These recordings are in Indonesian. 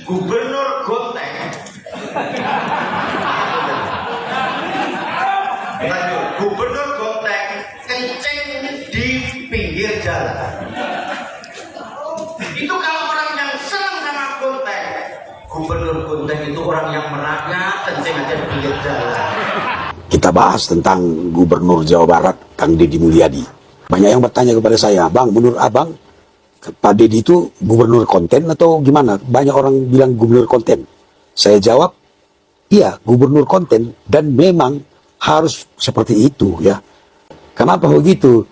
Gubernur Goteng. Gubernur Goteng kencing di pinggir jalan. Itu kalau orang yang senang sama Goteng. Gubernur Goteng itu orang yang merakyat kencing aja di pinggir jalan. Kita bahas tentang Gubernur Jawa Barat, Kang Deddy Mulyadi. Banyak yang bertanya kepada saya, Bang, menurut Abang, Pak Deddy itu gubernur konten atau gimana? Banyak orang bilang gubernur konten. Saya jawab, iya, gubernur konten, dan memang harus seperti itu ya. Kenapa begitu?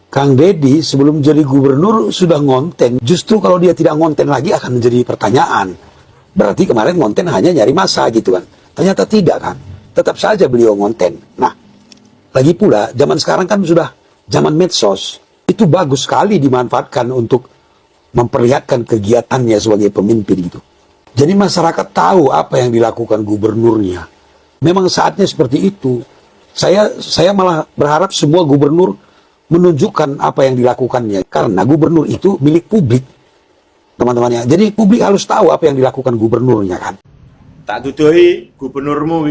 Kang Deddy sebelum jadi gubernur sudah ngonten. Justru kalau dia tidak ngonten lagi akan menjadi pertanyaan. Berarti kemarin ngonten hanya nyari masa gitu kan. Ternyata tidak kan. Tetap saja beliau ngonten. Nah, lagi pula zaman sekarang kan sudah zaman medsos. Itu bagus sekali dimanfaatkan untuk memperlihatkan kegiatannya sebagai pemimpin gitu. Jadi masyarakat tahu apa yang dilakukan gubernurnya. Memang saatnya seperti itu. Saya malah berharap semua gubernur menunjukkan apa yang dilakukannya. Karena gubernur itu milik publik, teman-temannya. Jadi publik harus tahu apa yang dilakukan gubernurnya kan. Tak tuduhi gubernurmu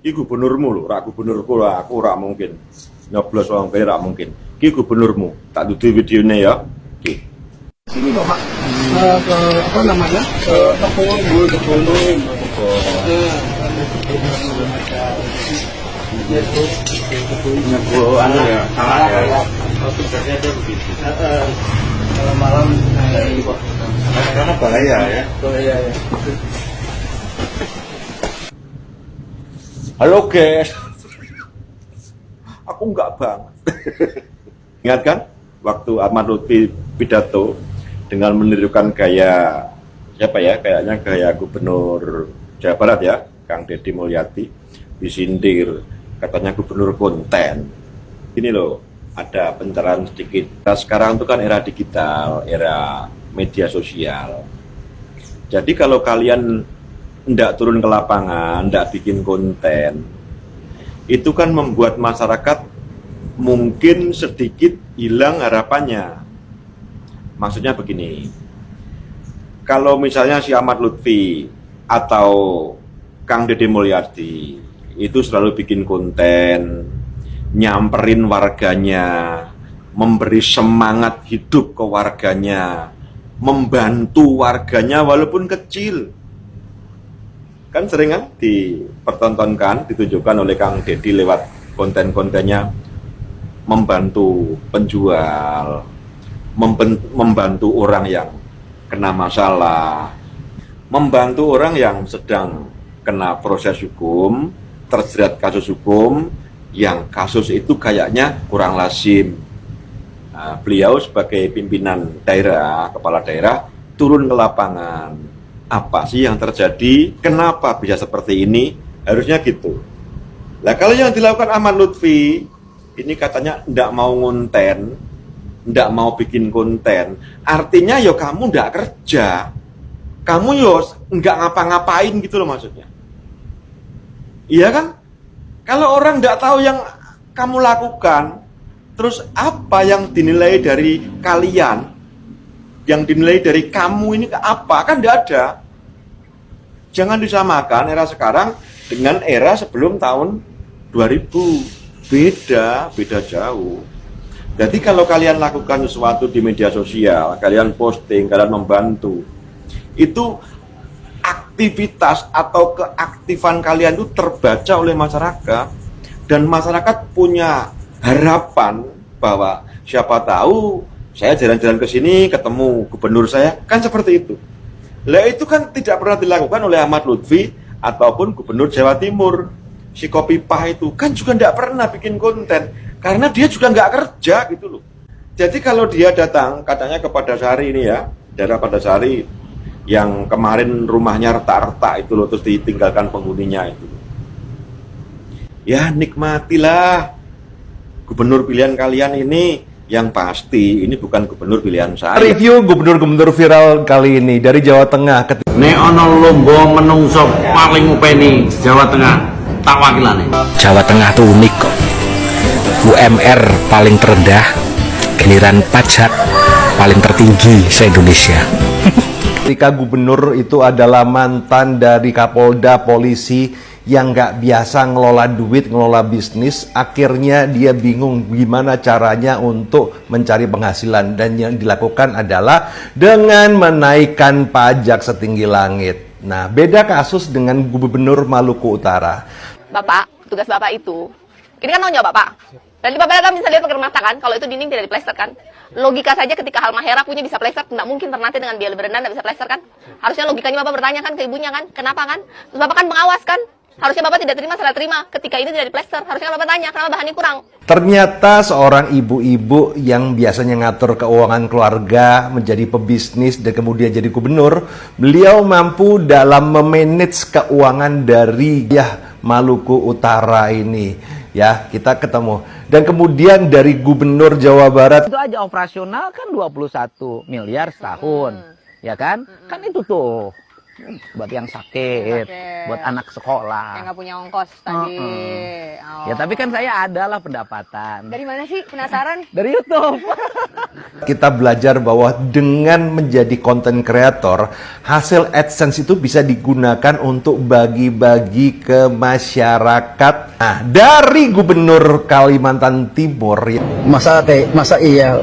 iki gubernurmu lho, ora gubernurku lho, aku ora mungkin. Nyoblos wong kaya ora mungkin. Iki gubernurmu. Tak tuduhi videonya ya. Iki. Sini loh Pak, ke apa namanya, ke tepung, Anu ya, salah ya. tugasnya ada begitu. Kalau malam ini Pak, Karena bahaya ya. iya. Halo guys. Aku enggak banget. Ingat kan waktu Ahmad Lutfi pidato dengan menirukan gaya siapa ya? Kayaknya gaya Gubernur Jawa Barat ya, Kang Deddy Mulyadi, disindir katanya gubernur konten. Ini loh, ada pencerahan sedikit. Nah, sekarang itu kan era digital, era media sosial. Jadi kalau kalian ndak turun ke lapangan, ndak bikin konten, itu kan membuat masyarakat mungkin sedikit hilang harapannya. Maksudnya begini, kalau misalnya si Ahmad Lutfi atau Kang Deddy Mulyadi itu selalu bikin konten, nyamperin warganya, memberi semangat hidup ke warganya, membantu warganya walaupun kecil. Kan sering kan dipertontonkan, ditunjukkan oleh Kang Deddy lewat konten-kontennya, membantu penjual, membantu orang yang kena masalah, membantu orang yang sedang kena proses hukum, terjerat kasus hukum, yang kasus itu kayaknya kurang lazim. Nah, beliau sebagai pimpinan daerah, kepala daerah, turun ke lapangan. Apa sih yang terjadi? Kenapa bisa seperti ini? Harusnya gitu. Nah, kalau yang dilakukan Ahmad Lutfi, ini katanya ndak mau ngonten, ndak mau bikin konten, artinya yo kamu ndak kerja, kamu yo nggak ngapa-ngapain gitu loh maksudnya. Iya kan? Kalau orang ndak tahu yang kamu lakukan, terus apa yang dinilai dari kalian, yang dinilai dari kamu ini apa? Kan ndak ada. Jangan disamakan era sekarang dengan era sebelum tahun 2000. Beda jauh. Jadi kalau kalian lakukan sesuatu di media sosial, kalian posting, kalian membantu, itu aktivitas atau keaktifan kalian itu terbaca oleh masyarakat, dan masyarakat punya harapan bahwa siapa tahu saya jalan-jalan ke sini ketemu gubernur saya, kan seperti itu. Lah itu kan tidak pernah dilakukan oleh Ahmad Lutfi ataupun gubernur Jawa Timur. Si Kopipah itu kan juga tidak pernah bikin konten karena dia juga nggak kerja gitu loh. Jadi kalau dia datang katanya ke Padasari ini ya, daerah Padasari yang kemarin rumahnya retak-retak itu loh, terus ditinggalkan penghuninya itu. Ya nikmatilah gubernur pilihan kalian ini, yang pasti ini bukan gubernur pilihan saya. Review gubernur-gubernur viral kali ini dari Jawa Tengah. Nek ono lomba menungso paling upeni Jawa Tengah, tak wakilane. Jawa Tengah tuh unik kok. UMR paling terendah, giliran pajak paling tertinggi se-Indonesia. Ketika gubernur itu adalah mantan dari Kapolda, polisi yang nggak biasa ngelola duit, ngelola bisnis, akhirnya dia bingung gimana caranya untuk mencari penghasilan. Dan yang dilakukan adalah dengan menaikkan pajak setinggi langit. Nah, beda kasus dengan Gubernur Maluku Utara. Bapak, tugas Bapak itu, ini kan tanggung jawab Bapak. Dan Bapak kan bisa lihat pakai mata kan, kalau itu dinding tidak diplester kan. Logika saja ketika Halmahera punya bisa plester, tidak mungkin Ternate dengan biaya lebih rendah tidak bisa plester kan. Harusnya logikanya Bapak bertanya kan ke ibunya kan, kenapa kan? Terus Bapak kan pengawas kan. Harusnya Bapak tidak terima, salah terima. Ketika ini tidak diplester, harusnya Bapak tanya, kenapa bahannya kurang? Ternyata seorang ibu-ibu yang biasanya ngatur keuangan keluarga, menjadi pebisnis, dan kemudian jadi gubernur, beliau mampu dalam memanage keuangan dari Maluku Utara ini. Ya, kita ketemu. Dan kemudian dari Gubernur Jawa Barat. Itu aja operasional kan 21 miliar setahun. Ya kan? Kan itu tuh. Buat yang sakit, buat anak sekolah. Yang nggak punya ongkos tadi. Oh. Ya tapi kan saya adalah pendapatan. Dari mana sih? Penasaran? Dari YouTube. Kita belajar bahwa dengan menjadi content creator, hasil AdSense itu bisa digunakan untuk bagi-bagi ke masyarakat. Nah, dari Gubernur Kalimantan Timur, Masa iya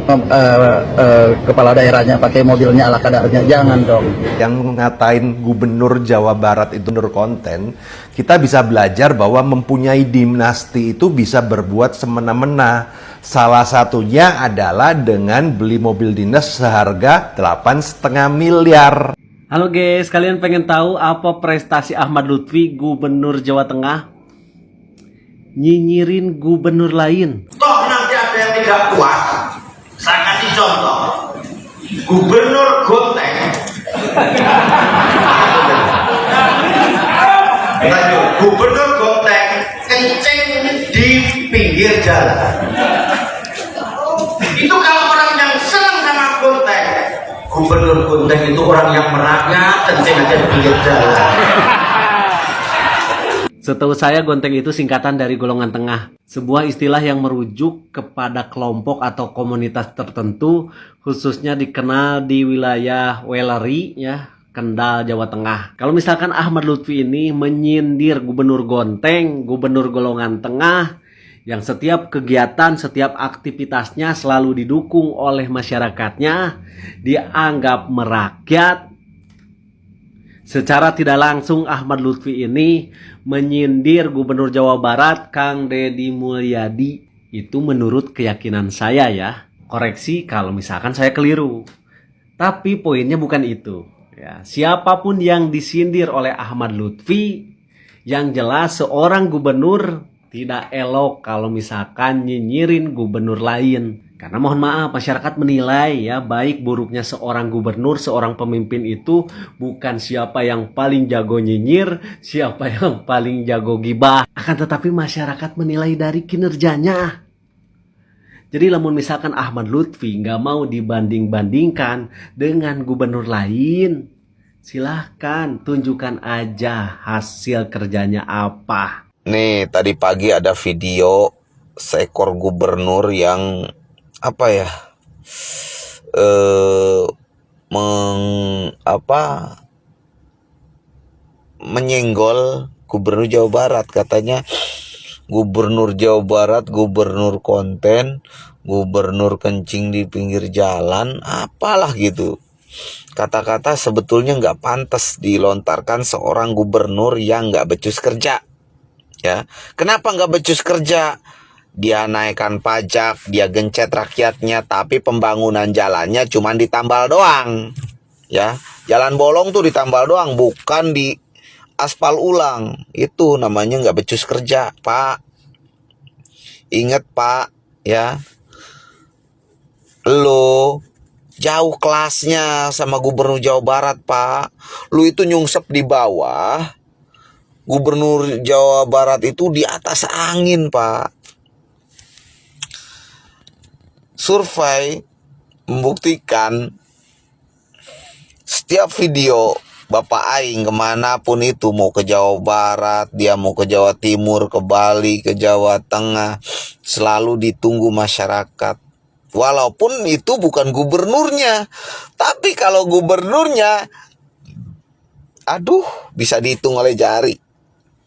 kepala daerahnya pakai mobilnya ala kadarnya, jangan dong. yang ngatain Gubernur Jawa Barat itu nur konten, kita bisa belajar bahwa mempunyai dinasti itu bisa berbuat semena-mena. Salah satunya adalah dengan beli mobil dinas seharga 8,5 miliar. Halo guys, kalian pengen tahu apa prestasi Ahmad Lutfi, Gubernur Jawa Tengah? Nyinyirin gubernur lain. Toh nanti ada yang tidak puas. Saya kasih contoh. Gubernur Gonteng. Lanjut. Gubernur Gonteng kencing di pinggir jalan. Itu kalau orang yang senang sama Gonteng. Gubernur Gonteng itu orang yang merakyat, kencing aja di pinggir jalan. Setahu saya Gonteng itu singkatan dari golongan tengah. Sebuah istilah yang merujuk kepada kelompok atau komunitas tertentu, khususnya dikenal di wilayah Weleri, ya, Kendal, Jawa Tengah. Kalau misalkan Ahmad Lutfi ini menyindir Gubernur Gonteng, Gubernur golongan tengah, yang setiap kegiatan, setiap aktivitasnya selalu didukung oleh masyarakatnya, dianggap merakyat. Secara tidak langsung Ahmad Lutfi ini menyindir Gubernur Jawa Barat Kang Deddy Mulyadi. Itu menurut keyakinan saya ya. Koreksi kalau misalkan saya keliru. Tapi poinnya bukan itu. Ya, siapapun yang disindir oleh Ahmad Lutfi, yang jelas seorang gubernur tidak elok kalau misalkan nyinyirin gubernur lain. Karena mohon maaf, masyarakat menilai ya baik buruknya seorang gubernur, seorang pemimpin itu bukan siapa yang paling jago nyinyir, siapa yang paling jago gibah. Akan tetapi masyarakat menilai dari kinerjanya. Jadi namun misalkan Ahmad Lutfi nggak mau dibanding-bandingkan dengan gubernur lain, silahkan tunjukkan aja hasil kerjanya apa. Nih tadi pagi ada video seekor gubernur yang menyenggol Gubernur Jawa Barat. Katanya Gubernur Jawa Barat, gubernur konten, gubernur kencing di pinggir jalan, apalah gitu. Kata-kata sebetulnya nggak pantas dilontarkan seorang gubernur yang nggak becus kerja. Ya, kenapa nggak becus kerja? Dia naikkan pajak, dia gencet rakyatnya, tapi pembangunan jalannya cuma ditambal doang. Ya, jalan bolong tuh ditambal doang, bukan di aspal ulang. Itu namanya nggak becus kerja, Pak. Ingat, Pak, ya. Lo jauh kelasnya sama Gubernur Jawa Barat, Pak. Lu itu nyungsep di bawah. Gubernur Jawa Barat itu di atas angin, Pak. Survei membuktikan setiap video Bapak Aing kemanapun itu, mau ke Jawa Barat, dia mau ke Jawa Timur, ke Bali, ke Jawa Tengah, selalu ditunggu masyarakat. Walaupun itu bukan gubernurnya, tapi kalau gubernurnya aduh bisa dihitung oleh jari.